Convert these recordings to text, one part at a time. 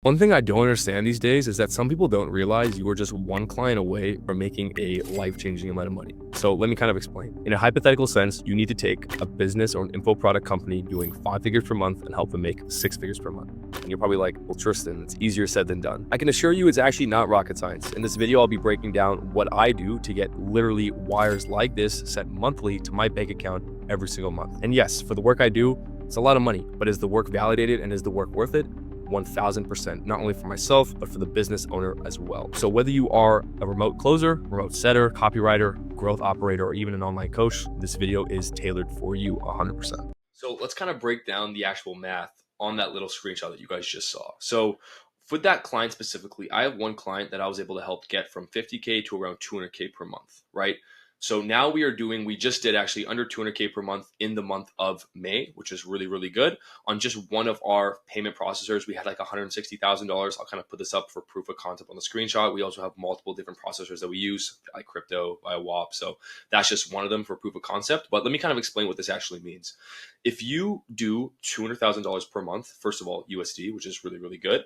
One thing I don't understand these days is that some people don't realize you are just one client away from making a life-changing amount of money. So let me kind of explain. In a hypothetical sense, you need to take a business or an info product company doing 5 figures per month and help them make 6 figures per month. And you're probably like, well, Tristan, it's easier said than done. I can assure you it's actually not rocket science. In this video, I'll be breaking down what I do to get literally wires like this sent monthly to my bank account every single month. And yes, for the work I do, it's a lot of money, but is the work validated and is the work worth it? 1000%, not only for myself, but for the business owner as well. So whether you are a remote closer, remote setter, copywriter, growth operator, or even an online coach, this video is tailored for you 100%. So let's kind of break down the actual math on that little screenshot that you guys just saw. So for that client specifically, I have one client that I was able to help get from 50K to around 200K per month, right? So now we just did actually under 200K per month in the month of May, which is really, really good. On just one of our payment processors, we had like $160,000. I'll kind of put this up for proof of concept on the screenshot. We also have multiple different processors that we use, like crypto, via WAP. So that's just one of them for proof of concept. But let me kind of explain what this actually means. If you do $200,000 per month, first of all, USD, which is really, really good.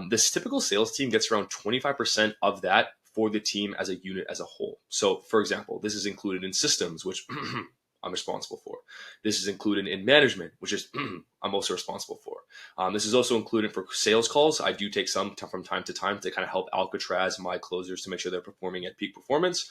This typical sales team gets around 25% of that for the team as a unit as a whole. So for example, this is included in systems, which I'm responsible for. This is included in management, which is I'm also responsible for. This is also included for sales calls. I do take some from time to time to kind of help Alcatraz, my closers, to make sure they're performing at peak performance.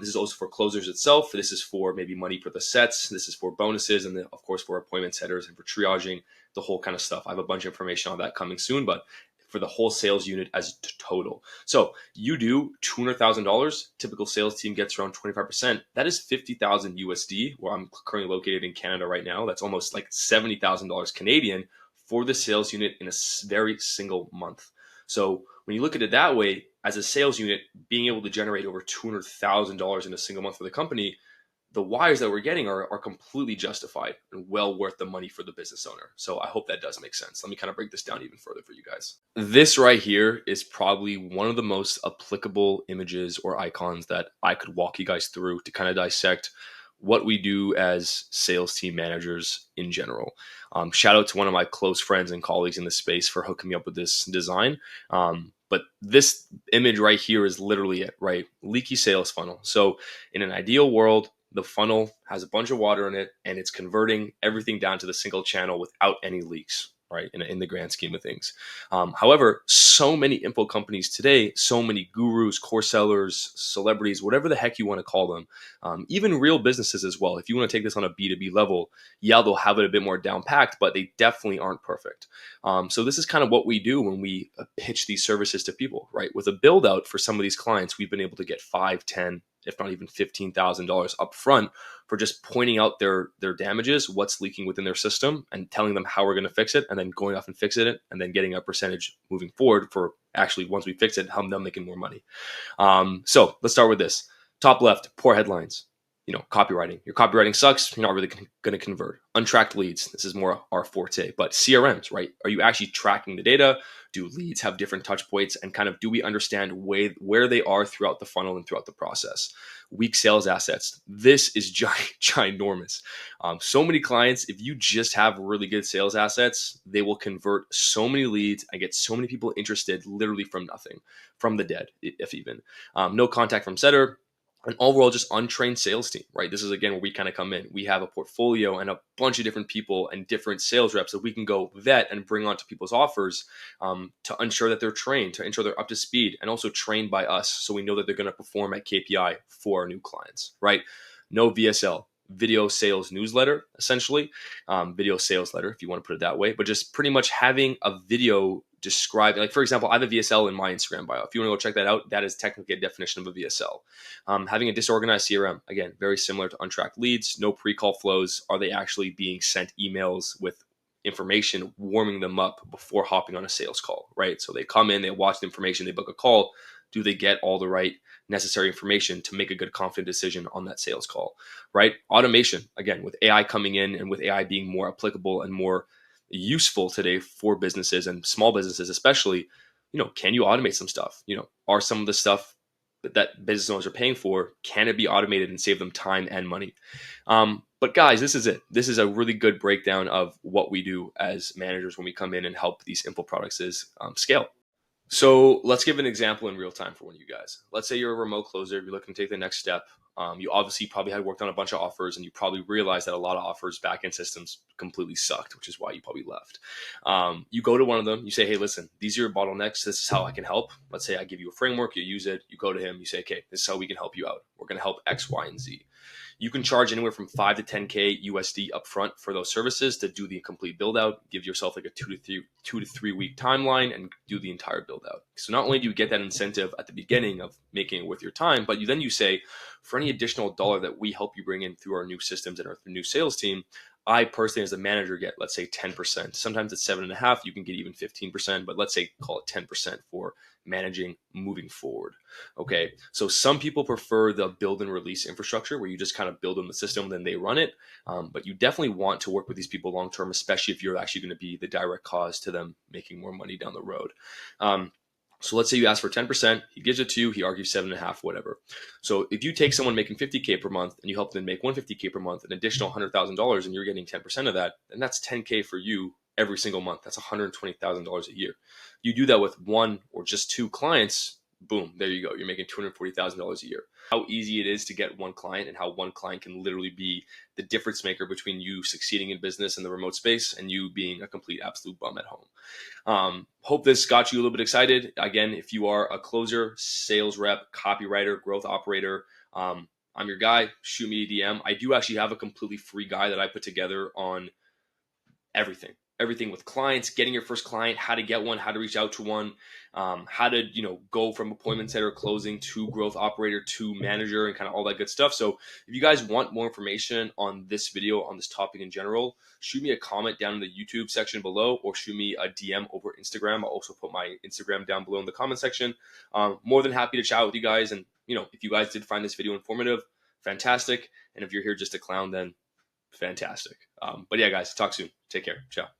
This is also for closers itself. This is for maybe money for the sets. This is for bonuses. And then of course for appointment setters and for triaging, the whole kind of stuff. I have a bunch of information on that coming soon, but for the whole sales unit as total. So you do $200,000, typical sales team gets around 25%. That is 50,000 USD, where I'm currently located in Canada right now. That's almost like $70,000 Canadian for the sales unit in a very single month. So when you look at it that way, as a sales unit, being able to generate over $200,000 in a single month for the company, the wires that we're getting are completely justified and well worth the money for the business owner. So I hope that does make sense. Let me kind of break this down even further for you guys. This right here is probably one of the most applicable images or icons that I could walk you guys through to kind of dissect what we do as sales team managers in general. Shout out to one of my close friends and colleagues in the space for hooking me up with this design. But this image right here is literally it, right? Leaky sales funnel. So in an ideal world, the funnel has a bunch of water in it and it's converting everything down to the single channel without any leaks, right? In the grand scheme of things. However, so many info companies today, so many gurus, course sellers, celebrities, whatever the heck you want to call them, even real businesses as well. If you want to take this on a B2B level, yeah, they'll have it a bit more down packed, but they definitely aren't perfect. So this is kind of what we do when we pitch these services to people, right? With a build out for some of these clients, we've been able to get 5, 10, if not even $15,000 up front for just pointing out their damages, what's leaking within their system, and telling them how we're going to fix it, and then going off and fixing it, and then getting a percentage moving forward for actually once we fix it, help them making more money. So let's start with this. Top left, poor headlines. Copywriting. Your copywriting sucks. You're not really going to convert. Untracked leads. This is more our forte. But CRMs, right? Are you actually tracking the data? Do leads have different touch points? And kind of do we understand where they are throughout the funnel and throughout the process? Weak sales assets. This is ginormous. So many clients, if you just have really good sales assets, they will convert so many leads and get so many people interested literally from nothing, from the dead, if even. No contact from setter. An overall just untrained sales team, right? This is again where we kind of come in. We have a portfolio and a bunch of different people and different sales reps that we can go vet and bring onto people's offers to ensure that they're trained, to ensure they're up to speed, and also trained by us, so we know that they're going to perform at KPI for our new clients, right? No VSL, video sales newsletter, essentially, video sales letter, if you want to put it that way, but just pretty much having a video describing, like for example, I have a VSL in my Instagram bio. If you want to go check that out, that is technically a definition of a VSL. Having a disorganized CRM, again, very similar to untracked leads, no pre-call flows. Are they actually being sent emails with information, warming them up before hopping on a sales call, right? So they come in, they watch the information, they book a call. Do they get all the right necessary information to make a good confident decision on that sales call, right? Automation, again, with AI coming in and with AI being more applicable and more useful today for businesses and small businesses, especially, can you automate some stuff? Are some of the stuff that business owners are paying for, can it be automated and save them time and money? But guys, this is it. This is a really good breakdown of what we do as managers when we come in and help these info products scale. So let's give an example in real time for one of you guys. Let's say you're a remote closer, you're looking to take the next step. You obviously probably had worked on a bunch of offers, and you probably realized that a lot of offers back-end systems completely sucked, which is why you probably left. You go to one of them, you say, hey, listen, these are your bottlenecks. This is how I can help. Let's say I give you a framework, you use it, you go to him, you say, okay, this is how we can help you out. We're going to help X, Y, and Z. You can charge anywhere from 5 to 10K USD upfront for those services to do the complete build out. Give yourself like a 2 to 3 week timeline and do the entire build out. So not only do you get that incentive at the beginning of making it worth your time, but you say, for any additional dollar that we help you bring in through our new systems and our new sales team, I personally, as a manager, get, let's say, 10%. Sometimes it's 7.5%. You can get even 15%, but let's say call it 10% for managing moving forward. Okay. So some people prefer the build and release infrastructure where you just kind of build them the system, then they run it. But you definitely want to work with these people long term, especially if you're actually going to be the direct cause to them making more money down the road. So let's say you ask for 10%, he gives it to you, he argues 7.5, whatever. So if you take someone making 50K per month and you help them make 150K per month, an additional $100,000, and you're getting 10% of that, then that's 10K for you every single month. That's $120,000 a year. You do that with one or just two clients, boom, there you go. You're making $240,000 a year. How easy it is to get one client, and how one client can literally be the difference maker between you succeeding in business in the remote space and you being a complete absolute bum at home. Hope this got you a little bit excited. Again, if you are a closer, sales rep, copywriter, growth operator, I'm your guy. Shoot me a DM. I do actually have a completely free guide that I put together on everything with clients, getting your first client, how to get one, how to reach out to one, how to go from appointment setter closing to growth operator to manager, and kind of all that good stuff. So if you guys want more information on this video, on this topic in general, shoot me a comment down in the YouTube section below, or shoot me a DM over Instagram. I'll also put my Instagram down below in the comment section. More than happy to chat with you guys. And if you guys did find this video informative, fantastic. And if you're here just to clown, then fantastic. But yeah, guys, talk soon. Take care. Ciao.